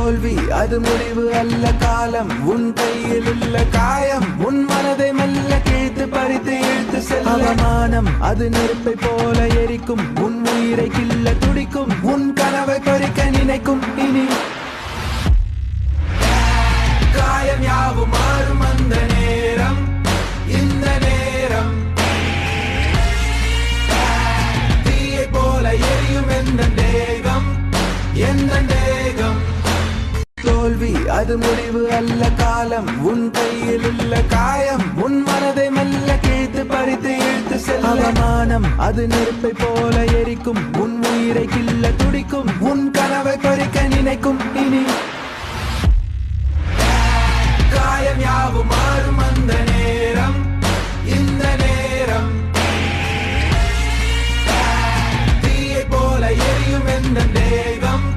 தோல்வி அது முடிவு அல்ல காலம் உன் கையில் உள்ள காயம் உன் மனதை மெல்ல கிழித்து பறித்து இழுத்து செல்ல அவமானம் அது நெருப்பை போல எரிக்கும் உன் உயிரை கிள்ள துடிக்கும் உன் கனவை பறிக்க நினைக்கும் இனி காயம் யாவும் மாறும் அந்த நேரம் இந்த நேரம் தீயை போல எரியும் எந்த தேகம் தோல்வி அது முடிவு அல்ல காலம் உன் கையில் உள்ள காயம் உன் மனதை மெல்ல கிழித்து பறித்து இழுத்து செல்ல அவமானம் அது நெருப்பை போல எரிக்கும் உன் உயிரை கிள்ள துடிக்கும் உன் கனவை பறிக்க நினைக்கும் இனி காயம் யாவும் மாறும் அந்த நேரம் இந்த நேரம் தீயை போல எரியும் எந்த தேகம்